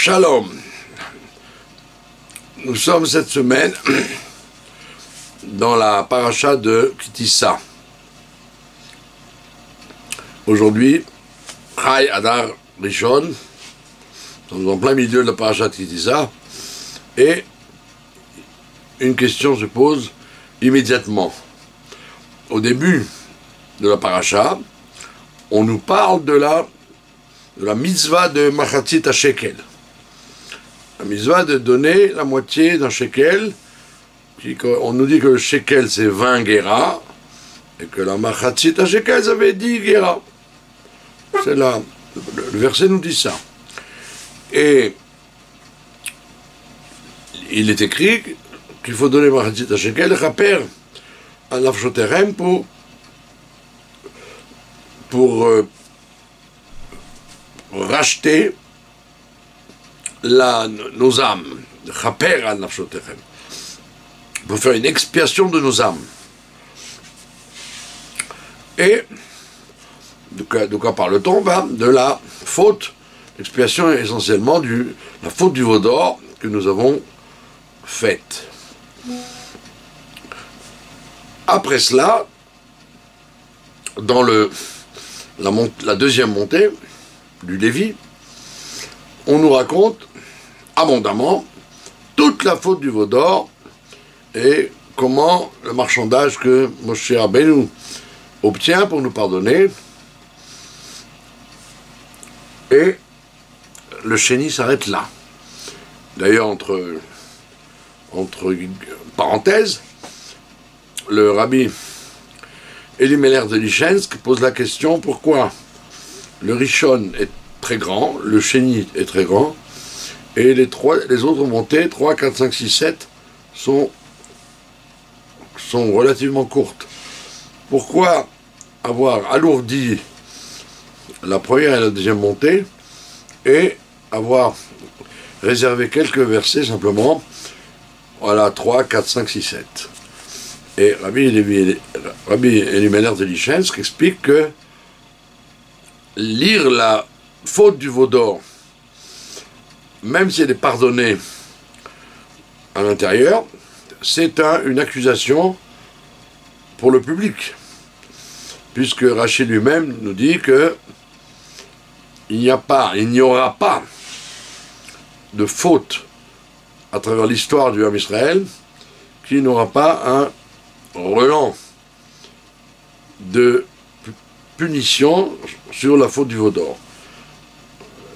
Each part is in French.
Shalom. Nous sommes cette semaine dans la paracha de Kitissa. Aujourd'hui, Chai Adar Rishon, nous sommes en plein milieu de la paracha de Kitissa, et une question se pose immédiatement. Au début de la paracha, on nous parle de la mitzvah de Machatzit HaShekel. La mitzvah de donner la moitié d'un shekel. On nous dit que le shekel c'est 20 guéras, et que la Machatzit HaShekel ça fait 10 guéras. C'est là, le verset nous dit ça. Et il est écrit qu'il faut donner Machatzit HaShekel, Chaper, à Nafshoterem pour racheter nos âmes, Chaper à Nafshoterem, pour faire une expiation de nos âmes. Et de quoi parle-t-on? De la faute, l'expiation essentiellement la faute du veau d'or que nous avons faite. Après cela, dans la deuxième montée du Lévi, on nous raconte abondamment toute la faute du veau d'or et comment le marchandage que Moshe Rabbeinu obtient pour nous pardonner. Et le chéni s'arrête là. D'ailleurs, entre parenthèses, le rabbi Elimelech de Lichensk pose la question pourquoi le Rishon est très grand, le chéni est très grand, et les autres montées, 3, 4, 5, 6, 7, sont relativement courtes. Pourquoi avoir alourdi la première et la deuxième montée et avoir réservé quelques versets simplement, voilà, 3, 4, 5, 6, 7. Et Rabbi Elimelech de Lichensk explique que lire la faute du veau d'or, même si elle est pardonnée à l'intérieur, c'est une accusation pour le public, puisque Rachid lui-même nous dit que il n'y aura pas de faute à travers l'histoire du Ham Israël qui n'aura pas un relent de punition sur la faute du veau d'or.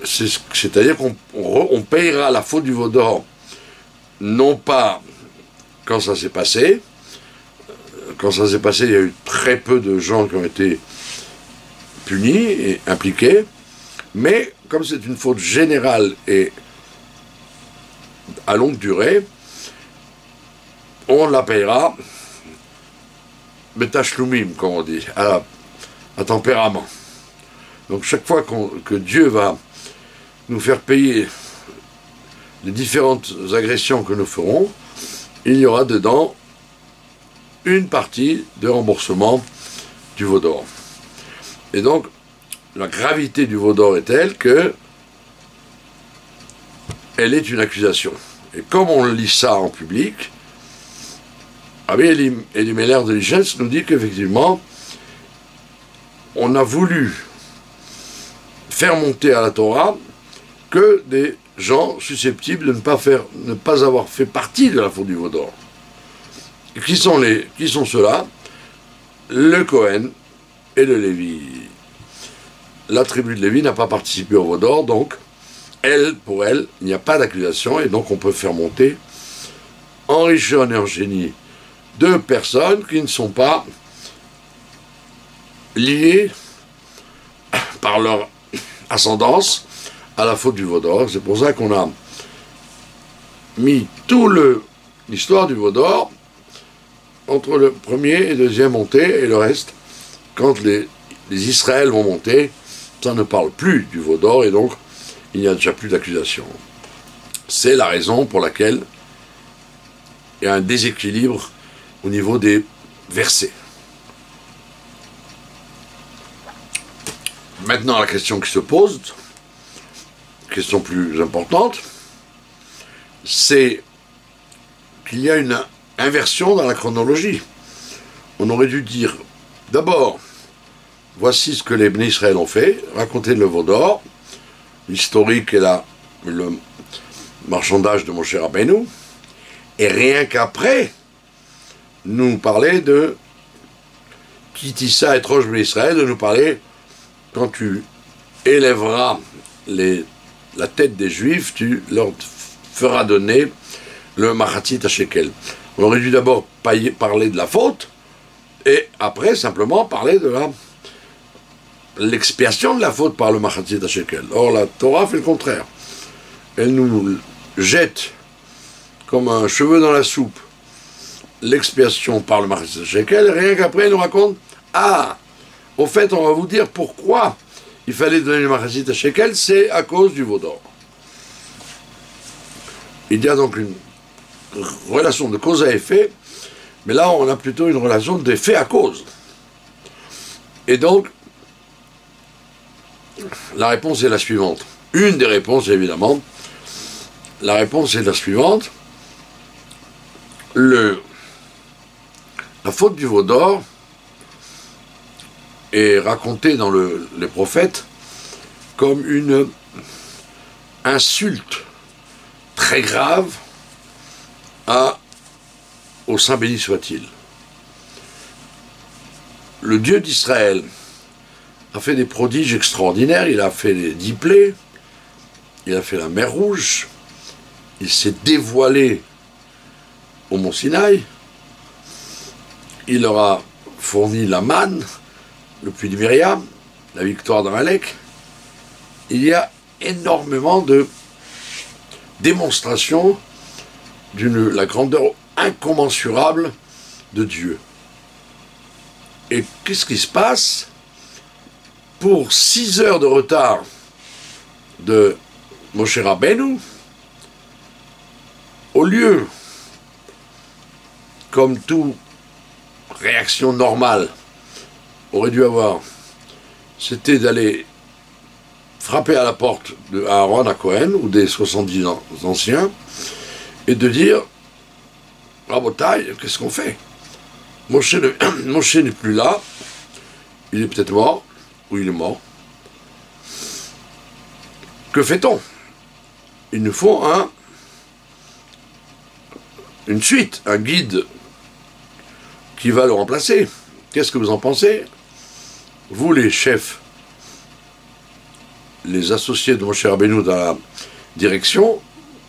C'est-à-dire qu'on payera la faute du veau d'or non pas quand ça s'est passé. Quand ça s'est passé, il y a eu très peu de gens qui ont été punis et impliqués, mais comme c'est une faute générale et à longue durée, on la payera betashloumim, comme on dit, à tempérament. Donc chaque fois que Dieu va nous faire payer les différentes agressions que nous ferons, il y aura dedans une partie de remboursement du veau d'or. Et donc, la gravité du veau d'or est telle que elle est une accusation. Et comme on lit ça en public, Rabbi Elimelech de Lichensk nous dit qu'effectivement, on a voulu faire monter à la Torah que des gens susceptibles de ne pas avoir fait partie de la faute du veau d'or. Qui sont ceux-là? Le Cohen et le Lévi. La tribu de Lévi n'a pas participé au veau d'or, donc pour elle, il n'y a pas d'accusation, et donc on peut faire monter en Rishon et en Sheni deux personnes qui ne sont pas liées par leur ascendance à la faute du veau d'or. C'est pour ça qu'on a mis l'histoire du veau d'or entre le premier et deuxième montée, et le reste, quand les Israël vont monter, ça ne parle plus du veau d'or, et donc il n'y a déjà plus d'accusation. C'est la raison pour laquelle il y a un déséquilibre au niveau des versets. Maintenant, la question qui se pose, question plus importante, c'est qu'il y a une inversion dans la chronologie. On aurait dû dire, d'abord, voici ce que les Bnei Israël ont fait, raconter le veau d'or, l'historique et le marchandage de Moshe Rabbeinu, et rien qu'après, nous parler de Kitissa et Rosh Bnei Israël, de nous parler, quand tu élèveras la tête des Juifs, tu leur feras donner le Machatzit HaShekel. On aurait dû d'abord parler de la faute, et après simplement parler de l'expiation de la faute par le Machatzit HaShekel. Or la Torah fait le contraire. Elle nous jette comme un cheveu dans la soupe l'expiation par le Machatzit HaShekel, et rien qu'après elle nous raconte, au fait on va vous dire pourquoi il fallait donner le Machatzit HaShekel, c'est à cause du veau d'or. Il y a donc une relation de cause à effet, mais là on a plutôt une relation d'effet à cause. Et donc, la réponse est la suivante. Une des réponses, évidemment, la réponse est la suivante. La faute du veau d'or est racontée dans les prophètes comme une insulte très grave au Saint béni soit-il. Le Dieu d'Israël a fait des prodiges extraordinaires, il a fait les 10 plaies, il a fait la mer Rouge, il s'est dévoilé au mont Sinaï, il leur a fourni la manne, le puits de Myriam, la victoire d'Amalek. Il y a énormément de démonstrations de la grandeur incommensurable de Dieu. Et qu'est-ce qui se passe? Pour 6 heures de retard de Moshe Rabbeinu, au lieu, comme toute réaction normale aurait dû avoir, c'était d'aller frapper à la porte de Aaron à Cohen ou des 70 anciens et de dire Rabotai, qu'est-ce qu'on fait? Moshe n'est plus là, il est peut-être mort, ou il est mort. Que fait-on? Il nous faut une suite, un guide qui va le remplacer. Qu'est-ce que vous en pensez? Vous, les chefs, les associés de Moshe Rabbeinu dans la direction,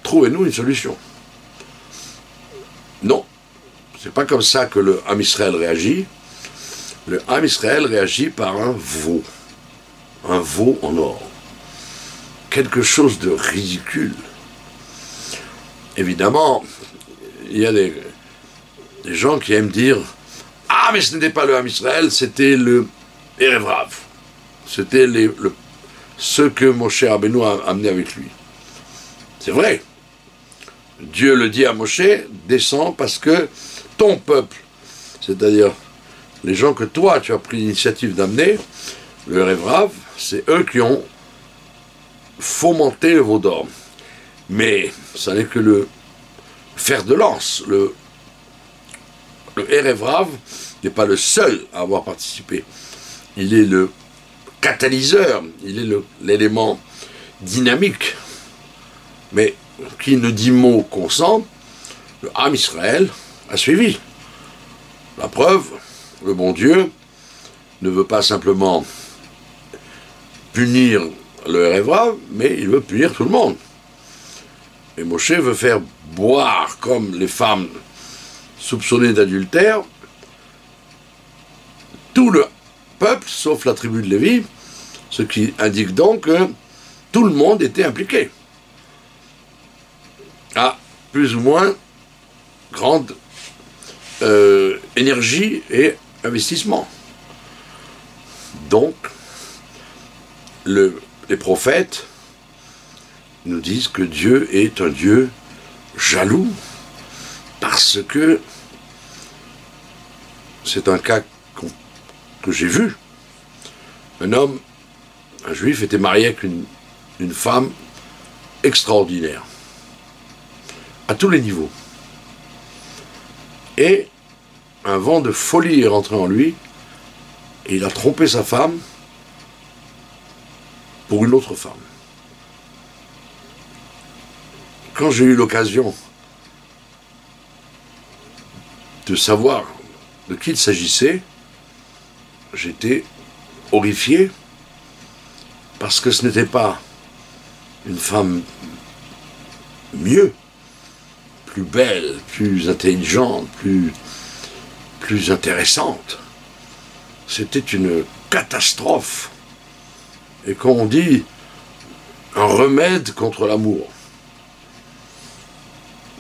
trouvez-nous une solution. Non, c'est pas comme ça que le Ham Israël réagit. Le Ham Israël réagit par un veau en or. Quelque chose de ridicule. Évidemment, il y a des gens qui aiment dire « Ah, mais ce n'était pas le Ham Israël, c'était le Erev Rav. C'était ce que Moshe Rabbeinu a amené avec lui. » C'est vrai. Dieu le dit à Moshe, descends parce que ton peuple, c'est-à-dire les gens que toi tu as pris l'initiative d'amener, le Erev Rav, c'est eux qui ont fomenté le veau d'or. Mais ça n'est que le fer de lance. Le Erev Rav n'est pas le seul à avoir participé. Il est le catalyseur, il est l'élément dynamique. Mais qui ne dit mot consent, le Ham Israël a suivi. La preuve, le bon Dieu ne veut pas simplement punir le Erev Rav, mais il veut punir tout le monde. Et Moshe veut faire boire comme les femmes soupçonnées d'adultère tout le peuple, sauf la tribu de Lévi, ce qui indique donc que tout le monde était impliqué. À plus ou moins grande énergie et investissement. Donc, les prophètes nous disent que Dieu est un Dieu jaloux, parce que c'est un cas que j'ai vu. Un juif était marié avec une femme extraordinaire, à tous les niveaux. Et un vent de folie est rentré en lui, et il a trompé sa femme pour une autre femme. Quand j'ai eu l'occasion de savoir de qui il s'agissait, j'étais horrifié, parce que ce n'était pas une femme mieux, plus belle, plus intelligente, plus intéressante. C'était une catastrophe. Et quand on dit un remède contre l'amour.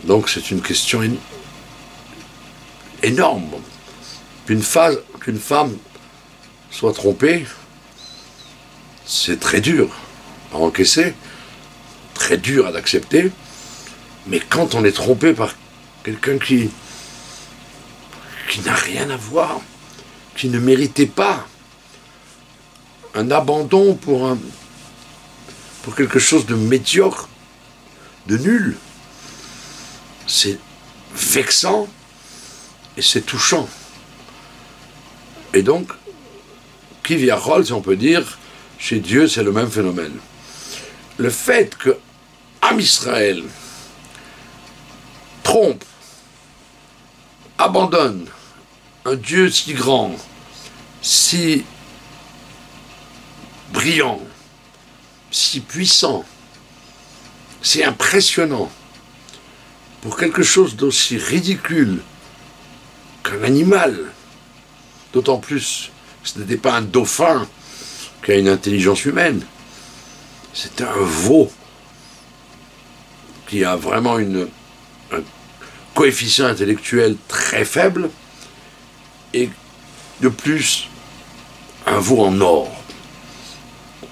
Donc c'est une question énorme. Qu'une femme soit trompée, c'est très dur à encaisser, très dur à accepter, mais quand on est trompé par quelqu'un qui n'a rien à voir, qui ne méritait pas un abandon pour quelque chose de médiocre, de nul, c'est vexant et c'est touchant. Et donc, Kiviachol, si on peut dire, chez Dieu, c'est le même phénomène. Le fait que Am Israël trompe, abandonne un Dieu si grand, si brillant, si puissant, si impressionnant, pour quelque chose d'aussi ridicule qu'un animal, d'autant plus que ce n'était pas un dauphin qui a une intelligence humaine, c'était un veau qui a vraiment un coefficient intellectuel très faible, et de plus, un veau en or.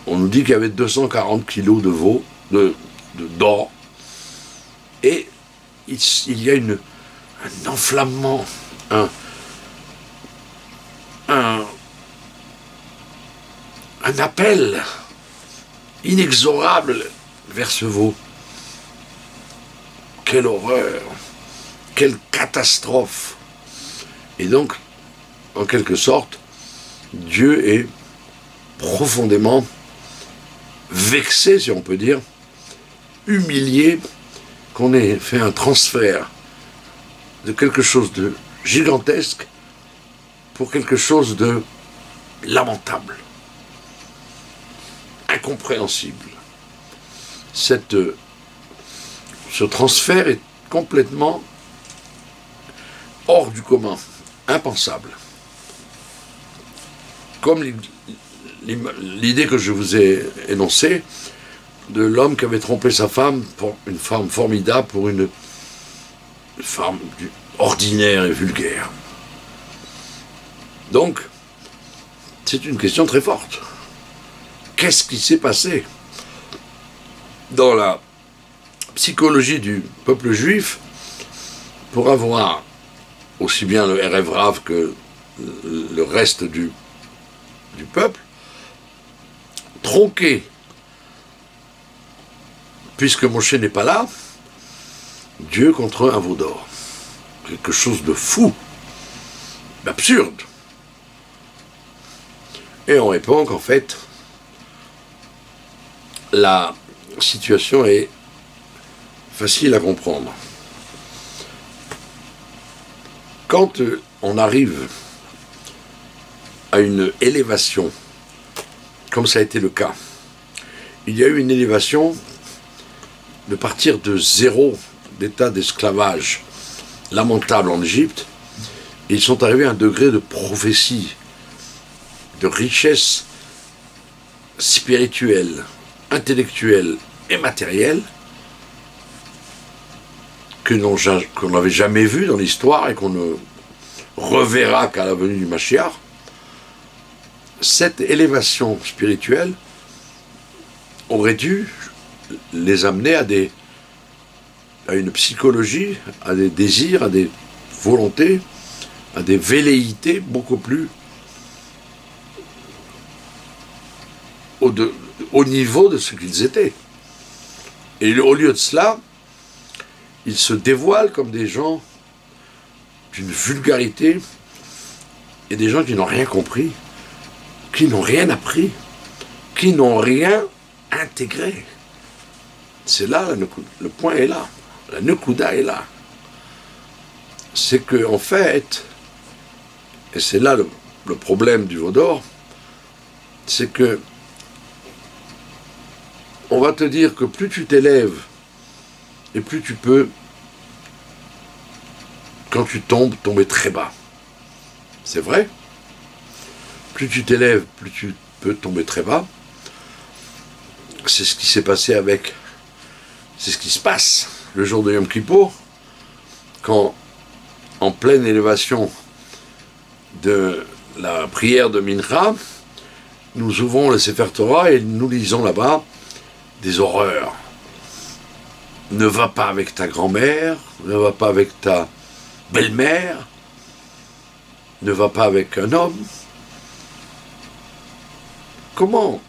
On nous dit qu'il y avait 240 kilos de veau, d'or, et il y a un enflammement, un appel inexorable vers ce veau. Quelle horreur, quelle catastrophe. Et donc, en quelque sorte, Dieu est profondément vexé, si on peut dire, humilié, qu'on ait fait un transfert de quelque chose de gigantesque pour quelque chose de lamentable, incompréhensible. Ce transfert est complètement hors du commun, impensable. Comme l'idée que je vous ai énoncée de l'homme qui avait trompé sa femme, pour une femme formidable, pour une femme ordinaire et vulgaire. Donc, c'est une question très forte. Qu'est-ce qui s'est passé dans la psychologie du peuple juif pour avoir aussi bien le Erev Rav que le reste du peuple tronqué, puisque Moshe n'est pas là, Dieu contre un veau d'or. Quelque chose de fou, d'absurde. Et on répond qu'en fait, la situation est facile à comprendre. Quand on arrive à une élévation, comme ça a été le cas, il y a eu une élévation de partir de zéro d'état d'esclavage lamentable en Égypte, et ils sont arrivés à un degré de prophétie, de richesse spirituelle, intellectuelle et matérielle qu'on n'avait jamais vu dans l'histoire et qu'on ne reverra qu'à la venue du Mashiach. Cette élévation spirituelle aurait dû les amener à une psychologie, à des désirs, à des volontés, à des velléités beaucoup plus au niveau de ce qu'ils étaient. Et au lieu de cela, ils se dévoilent comme des gens d'une vulgarité et des gens qui n'ont rien compris, qui n'ont rien appris, qui n'ont rien intégré. C'est là, le point est là, la Nekuda est là. C'est que, en fait, et c'est là le problème du Vaudor, c'est que on va te dire que plus tu t'élèves et plus tu peux, quand tu tombes, tomber très bas. C'est vrai. Plus tu t'élèves, plus tu peux tomber très bas. C'est ce qui s'est passé avec... C'est ce qui se passe le jour de Yom Kippour, quand, en pleine élévation de la prière de Mincha, nous ouvrons le Sefer Torah et nous lisons là-bas des horreurs. Ne va pas avec ta grand-mère, ne va pas avec ta belle-mère, ne va pas avec un homme. Comment?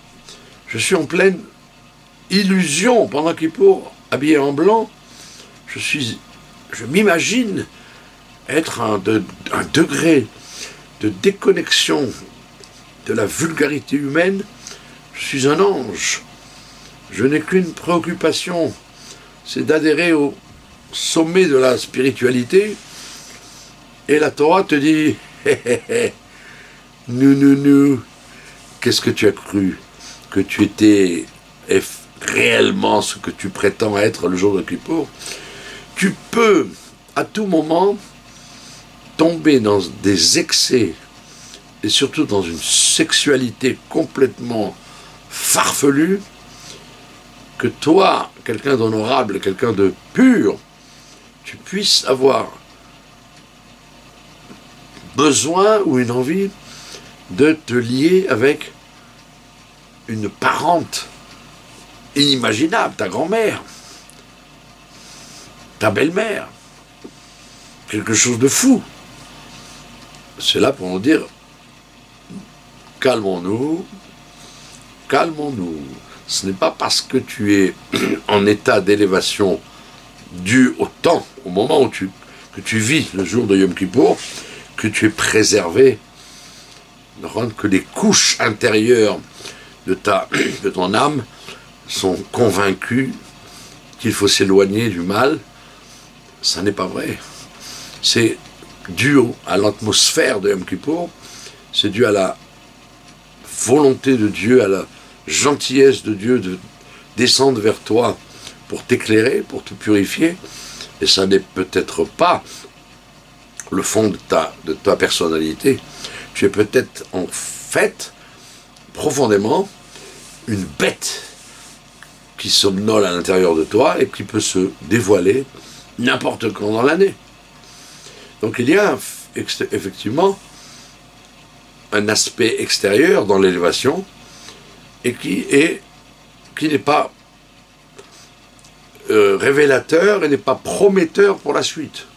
Je suis en pleine illusion pendant Kippour, habillé en blanc. Je m'imagine être à un degré de déconnexion de la vulgarité humaine. Je suis un ange. Je n'ai qu'une préoccupation, c'est d'adhérer au sommet de la spiritualité. Et la Torah te dit, nous, qu'est-ce que tu as cru? Que tu étais réellement ce que tu prétends être le jour de Kippour? Tu peux, à tout moment, tomber dans des excès, et surtout dans une sexualité complètement farfelue, que toi, quelqu'un d'honorable, quelqu'un de pur, tu puisses avoir besoin ou une envie de te lier avec une parente inimaginable, ta grand-mère, ta belle-mère, quelque chose de fou. C'est là pour nous dire, calmons-nous, calmons-nous. Ce n'est pas parce que tu es en état d'élévation dû au temps, au moment où que tu vis le jour de Yom Kippour, que tu es préservé, que les couches intérieures de ton âme sont convaincues qu'il faut s'éloigner du mal. Ça n'est pas vrai. C'est dû à l'atmosphère de Yom Kippour, c'est dû à la volonté de Dieu, à la gentillesse de Dieu de descendre vers toi pour t'éclairer, pour te purifier, et ça n'est peut-être pas le fond de ta personnalité. Tu es peut-être en fait, profondément, une bête qui somnole à l'intérieur de toi et qui peut se dévoiler n'importe quand dans l'année. Donc il y a effectivement un aspect extérieur dans l'élévation et qui n'est pas révélateur et n'est pas prometteur pour la suite.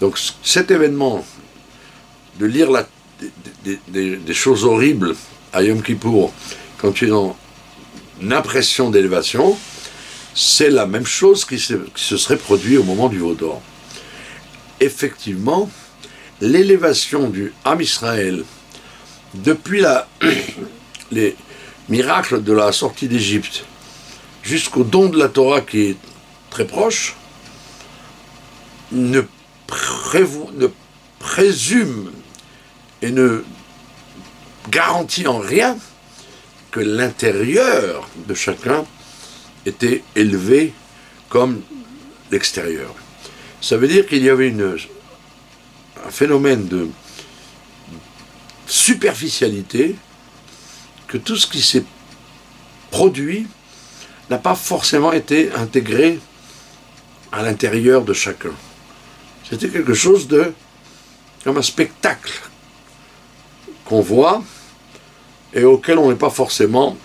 Donc cet événement de lire des choses horribles à Yom Kippour quand tu es dans une impression d'élévation, c'est la même chose qui se serait produit au moment du Vaudor. Effectivement, l'élévation du Ham Israël depuis les miracles de la sortie d'Égypte jusqu'au don de la Torah qui est très proche, ne présume et ne garantit en rien que l'intérieur de chacun était élevé comme l'extérieur. Ça veut dire qu'il y avait un phénomène de superficialité, que tout ce qui s'est produit n'a pas forcément été intégré à l'intérieur de chacun. C'était quelque chose comme un spectacle qu'on voit et auquel on n'est pas forcément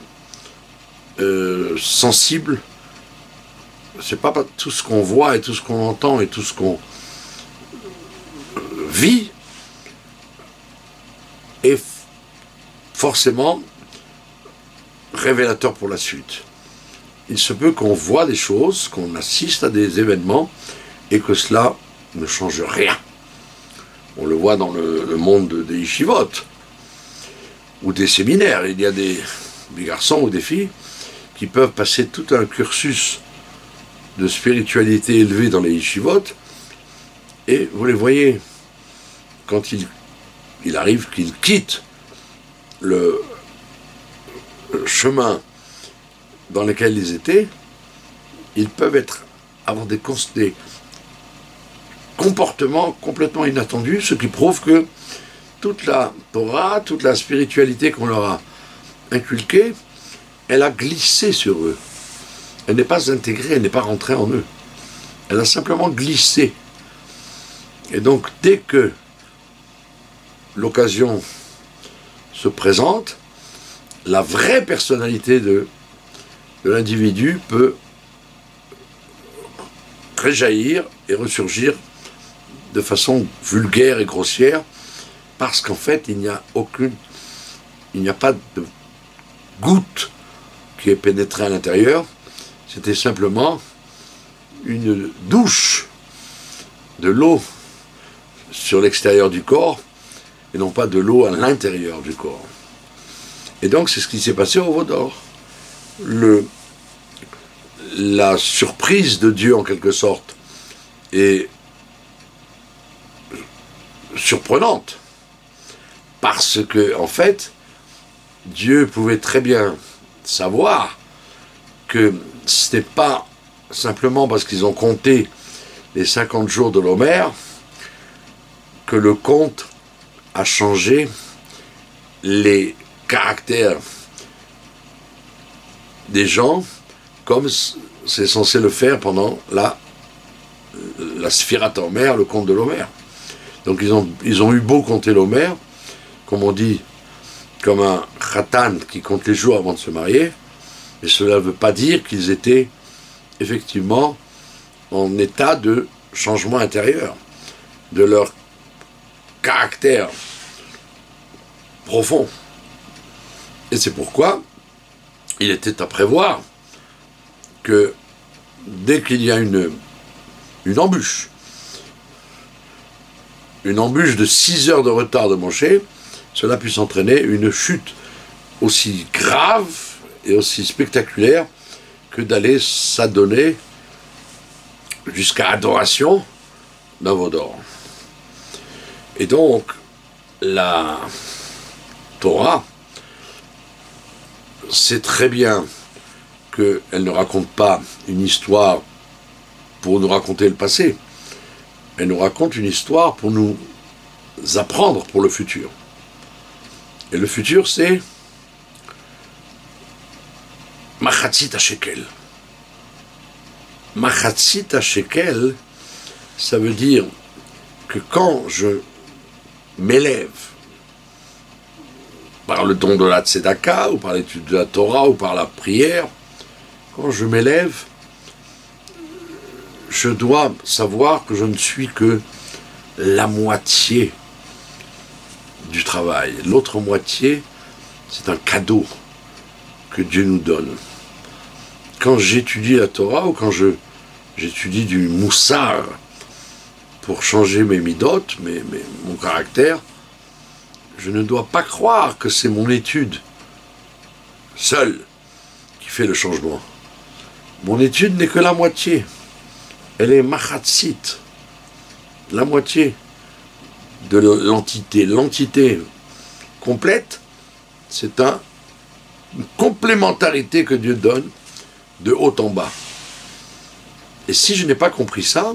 sensible. C'est pas tout ce qu'on voit et tout ce qu'on entend et tout ce qu'on vit est forcément révélateur pour la suite. il se peut qu'on voit des choses, qu'on assiste à des événements, et que cela ne change rien. On le voit dans le monde des yeshivot, ou des séminaires. Il y a des garçons ou des filles qui peuvent passer tout un cursus de spiritualité élevée dans les yeshivot, et vous les voyez, quand il arrive qu'ils quittent le chemin dans lequel ils étaient, ils peuvent avoir des comportements complètement inattendus, ce qui prouve que toute la Torah, toute la spiritualité qu'on leur a inculquée, elle a glissé sur eux. Elle n'est pas intégrée, elle n'est pas rentrée en eux. Elle a simplement glissé. Et donc, dès que l'occasion se présente, la vraie personnalité de l'individu peut réjaillir et ressurgir de façon vulgaire et grossière, parce qu'en fait, il n'y a pas de goutte qui est pénétrée à l'intérieur. C'était simplement une douche de l'eau sur l'extérieur du corps, et non pas de l'eau à l'intérieur du corps. Et donc, c'est ce qui s'est passé au Veau d'Or. La surprise de Dieu, en quelque sorte, est surprenante. Parce que, en fait, Dieu pouvait très bien savoir que ce n'est pas simplement parce qu'ils ont compté les 50 jours de l'Omer que le compte a changé les caractères des gens, comme c'est censé le faire pendant la Sfirat Omer, le compte de l'Omer. Donc ils ont eu beau compter l'Omer, comme on dit, comme un khatan qui compte les jours avant de se marier, mais cela ne veut pas dire qu'ils étaient effectivement en état de changement intérieur, de leur caractère profond. Et c'est pourquoi il était à prévoir que dès qu'il y a une embûche de 6 heures de retard de Moshe, cela puisse entraîner une chute aussi grave et aussi spectaculaire que d'aller s'adonner jusqu'à adoration d'un veau d'or. Et donc, la Torah sait très bien qu'elle ne raconte pas une histoire pour nous raconter le passé. Elle nous raconte une histoire pour nous apprendre pour le futur. Et le futur, c'est Machatzit HaShekel. Machatzit HaShekel, ça veut dire que quand je m'élève par le don de la Tzedaka, ou par l'étude de la Torah, ou par la prière, quand je m'élève, je dois savoir que je ne suis que la moitié du travail. L'autre moitié, c'est un cadeau que Dieu nous donne. Quand j'étudie la Torah, ou quand j'étudie du moussar pour changer mes midot, mon caractère, je ne dois pas croire que c'est mon étude seule qui fait le changement. Mon étude n'est que la moitié. Elle est machatzit, la moitié de l'entité. L'entité complète, c'est une complémentarité que Dieu donne de haut en bas. Et si je n'ai pas compris ça,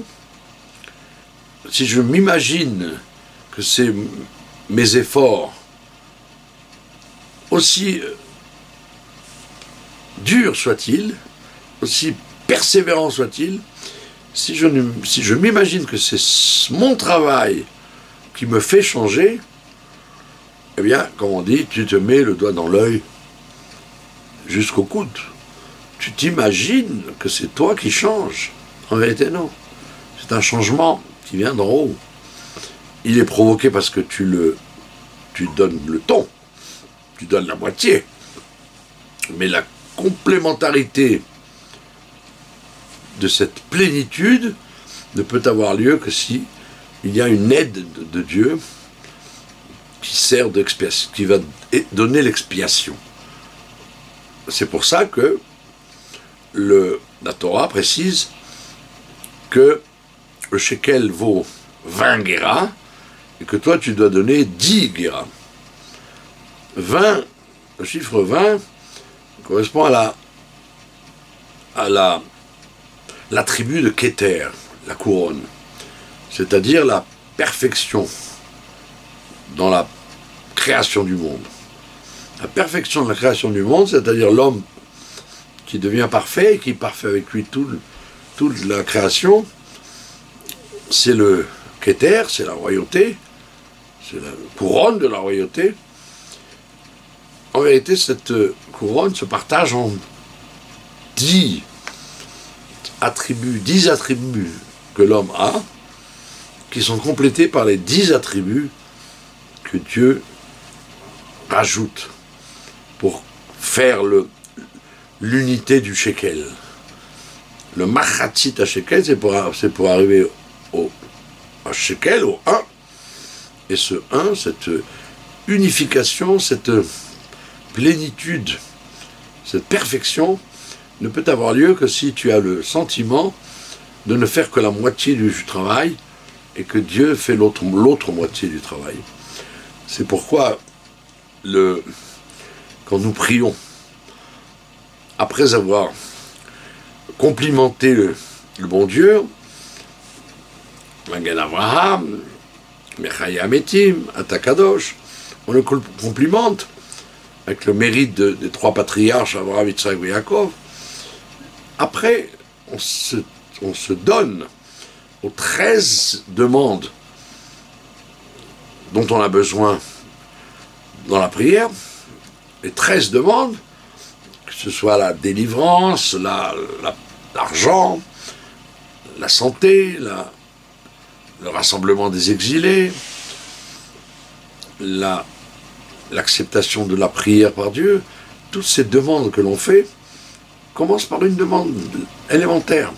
si je m'imagine que c'est mes efforts, aussi durs soient-ils, aussi persévérants soient-ils, si je m'imagine que c'est mon travail qui me fait changer, eh bien, comme on dit, tu te mets le doigt dans l'œil jusqu'au coude. Tu t'imagines que c'est toi qui changes. En vérité, non. C'est un changement qui vient d'en haut. Il est provoqué parce que tu donnes le ton, tu donnes la moitié. Mais la complémentarité de cette plénitude ne peut avoir lieu que si il y a une aide de Dieu qui sert d'expiation, qui va donner l'expiation. C'est pour ça que la Torah précise que le shekel vaut 20 guéras et que toi tu dois donner 10 guéras. 20, le chiffre 20 correspond à l'attribut de Keter, la couronne, c'est-à-dire la perfection dans la création du monde. La perfection de la création du monde, c'est-à-dire l'homme qui devient parfait et qui est parfait avec lui toute la création, c'est le Keter, c'est la royauté, c'est la couronne de la royauté. En vérité, cette couronne se partage en 10 attributs que l'homme a, qui sont complétés par les 10 attributs que Dieu rajoute pour faire l'unité du shekel. Le machatzit à shekel, c'est pour arriver à shekel, au 1. Et ce 1, cette unification, cette plénitude, cette perfection, ne peut avoir lieu que si tu as le sentiment de ne faire que la moitié du travail et que Dieu fait l'autre moitié du travail. C'est pourquoi quand nous prions, après avoir complimenté le bon Dieu, Magen Avraham, Mechaya Metim, Atakadosh, on le complimente avec le mérite des 3 patriarches, Avraham, Yitzhak et Yaakov. Après, on se donne aux 13 demandes dont on a besoin dans la prière, les 13 demandes, que ce soit la délivrance, l'argent, la santé, le rassemblement des exilés, l'acceptation de la prière par Dieu, toutes ces demandes que l'on fait commencent par une demande élémentaire.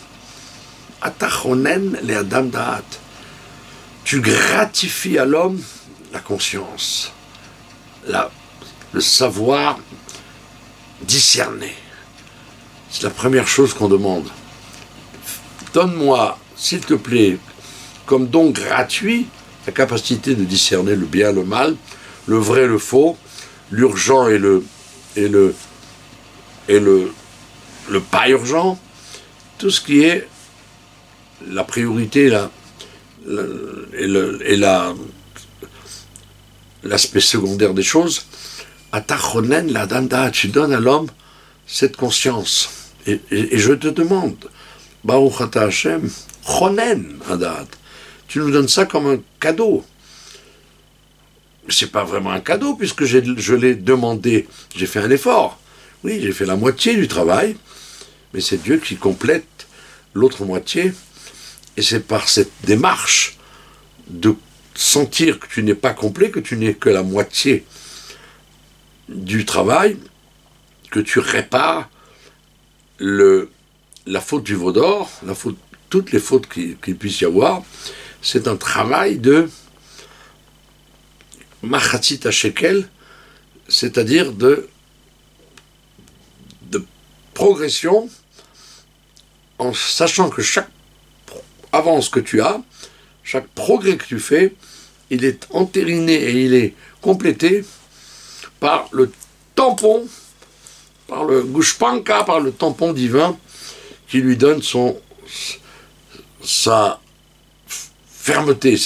Atachonen le adam da'at. Tu gratifies à l'homme la conscience, le savoir discerner. C'est la première chose qu'on demande. Donne-moi, s'il te plaît, comme don gratuit, la capacité de discerner le bien, le mal, le vrai, le faux, l'urgent et le pas urgent, tout ce qui est la priorité l'aspect secondaire des choses. Atachonen la danda, tu donnes à l'homme cette conscience. Et je te demande, Baruch ata Hashem, chonen adat. Tu nous donnes ça comme un cadeau. C'est pas vraiment un cadeau puisque je l'ai demandé, j'ai fait un effort. Oui, j'ai fait la moitié du travail, mais c'est Dieu qui complète l'autre moitié. Et c'est par cette démarche de sentir que tu n'es pas complet, que tu n'es que la moitié du travail, que tu répares la faute du veau d'or, toutes les fautes qu'il puisse y avoir. C'est un travail de machatzit shekel, c'est-à-dire de progression, en sachant que chaque avance que tu as, chaque progrès que tu fais, il est entériné et il est complété par le tampon, par le gushpanka, par le tampon divin qui lui donne sa fermeté,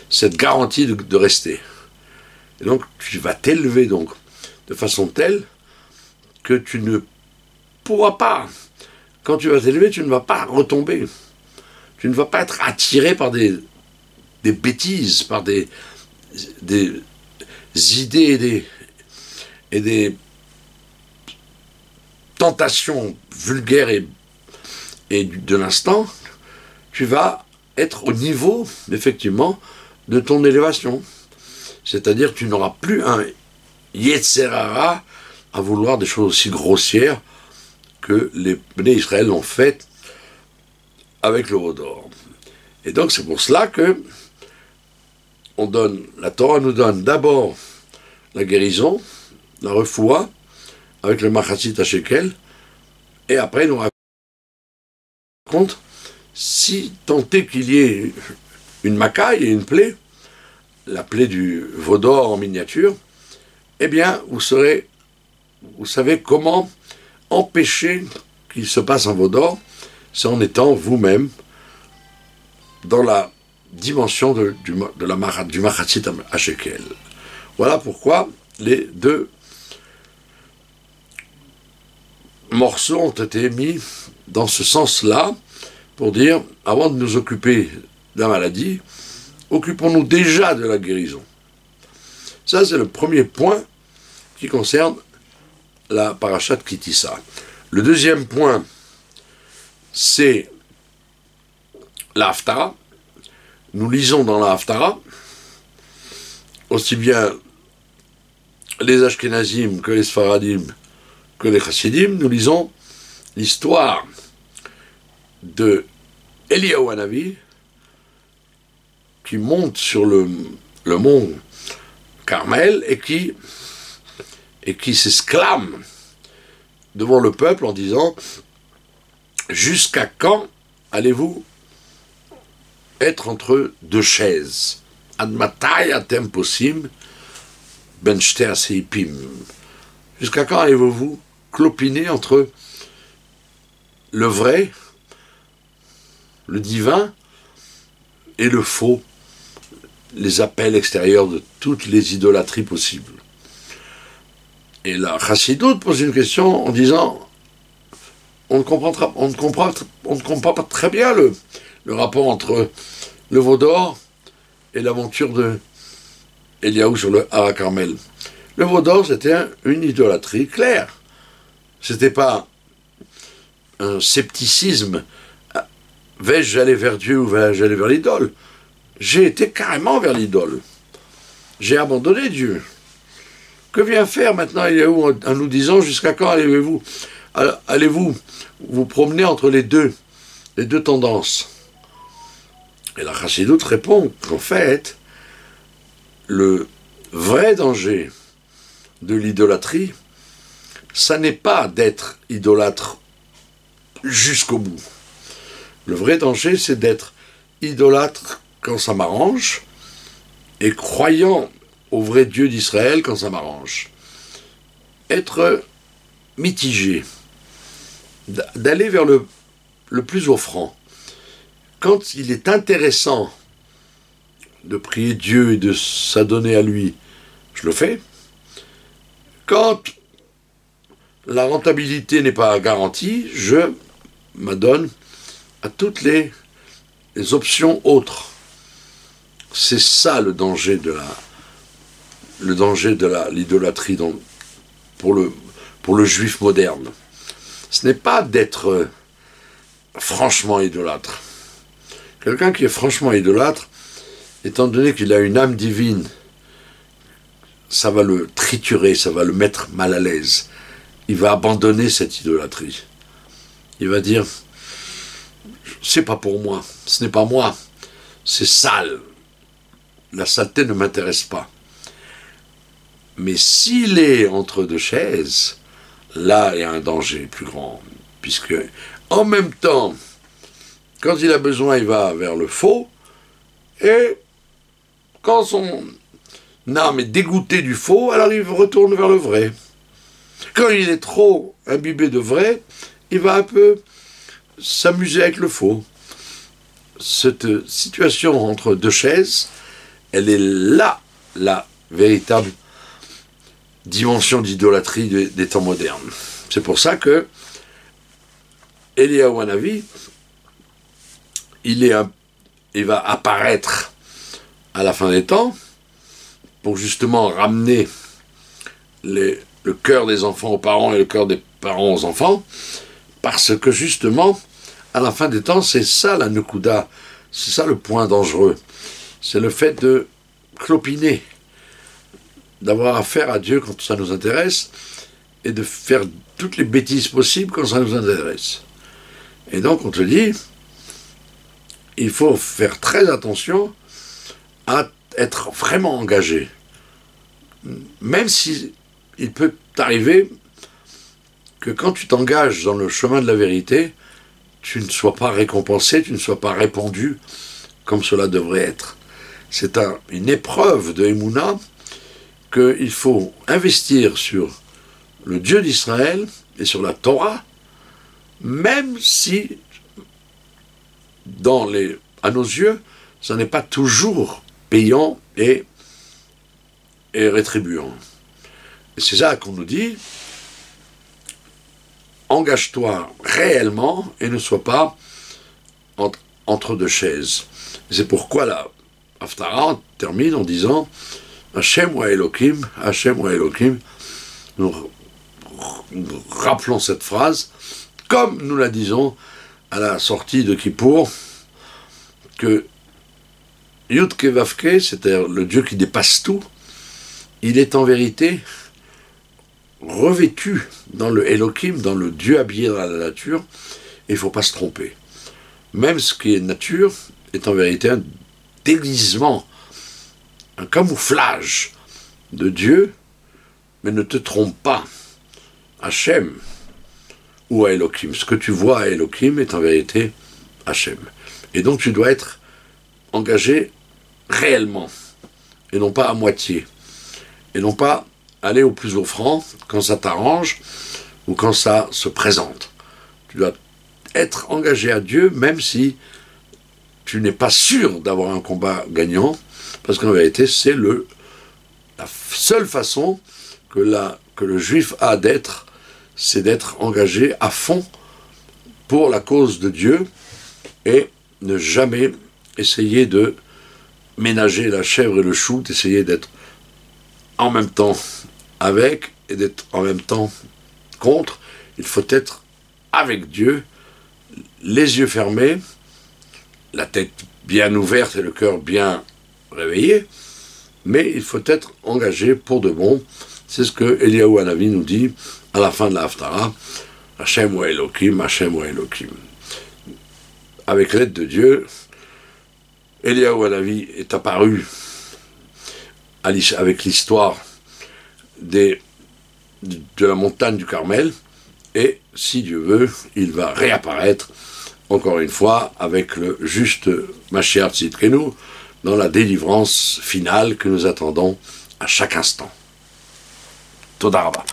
cette garantie de rester. Et donc tu vas t'élever donc de façon telle que tu ne pourras pas, quand tu vas t'élever, tu ne vas pas retomber. Tu ne vas pas être attiré par des bêtises, par des idées et des tentations vulgaires et de l'instant. Tu vas être au niveau, effectivement, de ton élévation. C'est-à-dire que tu n'auras plus un Yetzer Hara à vouloir des choses aussi grossières que les Bnei Israël l'ont fait avec le veau d'or. Et donc c'est pour cela que la Torah nous donne d'abord la guérison, la refoua, avec le Machatzit HaShekel, et après il nous raconte, si tant est qu'il y ait une macaille et une plaie, la plaie du veau d'or en miniature, eh bien vous savez comment empêcher qu'il se passe un veau d'or, c'est en étant vous-même dans la dimension du Machatzit HaShekel. Voilà pourquoi les deux morceaux ont été mis dans ce sens-là, pour dire, avant de nous occuper de la maladie, occupons-nous déjà de la guérison. Ça, c'est le premier point qui concerne la parashat Ki Tisa. Le deuxième point, c'est la Haftara. Nous lisons dans la Haftara, aussi bien les Ashkenazim que les Sfaradim que les Chassidim, nous lisons l'histoire de Eliyahu Hanavi qui monte sur le mont Carmel et qui s'exclame devant le peuple en disant « Jusqu'à quand allez-vous être entre deux chaises? Ad matai atem posim ben shte aseipim. Jusqu'à quand allez-vous clopiner entre le vrai, le divin, et le faux, les appels extérieurs de toutes les idolâtries possibles ?» Et la Chassidoute pose une question en disant on ne comprend pas très bien le rapport entre le veau d'or et l'aventure de Eliyahu sur le Har HaKarmel. Le veau d'or, c'était une idolâtrie claire. C'était pas un scepticisme. Vais-je aller vers Dieu ou vais-je aller vers l'idole? J'ai été carrément vers l'idole. J'ai abandonné Dieu. Que vient faire maintenant Eliyahu en nous disant jusqu'à quand allez-vous vous promener entre les deux tendances? Et la Chassidoute répond qu'en fait, le vrai danger de l'idolâtrie, ça n'est pas d'être idolâtre jusqu'au bout. Le vrai danger, c'est d'être idolâtre quand ça m'arrange et croyant au vrai Dieu d'Israël quand ça m'arrange. Être mitigé, d'aller vers le plus offrant. Quand il est intéressant de prier Dieu et de s'adonner à lui, je le fais. Quand la rentabilité n'est pas garantie, je m'adonne à toutes les options autres. C'est ça le danger de l'idolâtrie pour le juif moderne. Ce n'est pas d'être franchement idolâtre. Quelqu'un qui est franchement idolâtre, étant donné qu'il a une âme divine, ça va le triturer, ça va le mettre mal à l'aise. Il va abandonner cette idolâtrie. Il va dire, c'est pas pour moi, ce n'est pas moi, c'est sale. La saleté ne m'intéresse pas. Mais s'il est entre deux chaises, là il y a un danger plus grand, puisque en même temps, quand il a besoin, il va vers le faux, et quand son âme est dégoûtée du faux, alors il retourne vers le vrai. Quand il est trop imbibé de vrai, il va un peu s'amuser avec le faux. Cette situation entre deux chaises, elle est là, la véritable dimension d'idolâtrie des temps modernes. C'est pour ça que Eliyahu Hanavi, il va apparaître à la fin des temps pour justement ramener le cœur des enfants aux parents et le cœur des parents aux enfants, parce que justement, à la fin des temps, c'est ça la Nekuda, c'est ça le point dangereux. C'est le fait de clopiner, d'avoir affaire à Dieu quand ça nous intéresse, et de faire toutes les bêtises possibles quand ça nous intéresse. Et donc on te dit, il faut faire très attention à être vraiment engagé. Même si il peut t'arriver que quand tu t'engages dans le chemin de la vérité, tu ne sois pas récompensé, tu ne sois pas répandu comme cela devrait être. C'est une épreuve de Emouna qu'il faut investir sur le Dieu d'Israël et sur la Torah, même si, à nos yeux, ça n'est pas toujours payant et rétribuant. Et c'est ça qu'on nous dit, engage-toi réellement et ne sois pas entre deux chaises. C'est pourquoi la Haftara termine en disant Hashem wa Elohim, Hashem wa Elohim. Nous rappelons cette phrase, comme nous la disons à la sortie de Kippour, que Yud Ke Vav Ke, c'est-à-dire le Dieu qui dépasse tout, il est en vérité revêtu dans le Elohim, dans le Dieu habillé dans la nature, et il ne faut pas se tromper. Même ce qui est nature est en vérité un déguisement, un camouflage de Dieu, mais ne te trompe pas. Hachem ou à Elohim. Ce que tu vois à Elohim est en vérité Hachem. Et donc tu dois être engagé réellement, et non pas à moitié, et non pas aller au plus offrant quand ça t'arrange ou quand ça se présente. Tu dois être engagé à Dieu même si tu n'es pas sûr d'avoir un combat gagnant, parce qu'en vérité c'est la seule façon que le juif a d'être, c'est d'être engagé à fond pour la cause de Dieu et ne jamais essayer de ménager la chèvre et le chou, d'essayer d'être en même temps avec et d'être en même temps contre. Il faut être avec Dieu, les yeux fermés, la tête bien ouverte et le cœur bien réveillé, mais il faut être engagé pour de bon. C'est ce que Eliyahu Hanavi nous dit à la fin de la Haftara, Hashem wa Elohim, Hashem wa Elohim. Avec l'aide de Dieu, Eliyahu Hanavi est apparu avec l'histoire de la montagne du Carmel, et si Dieu veut, il va réapparaître encore une fois avec le juste Mashiach Tzidkenu dans la délivrance finale que nous attendons à chaque instant. Toda Rabba.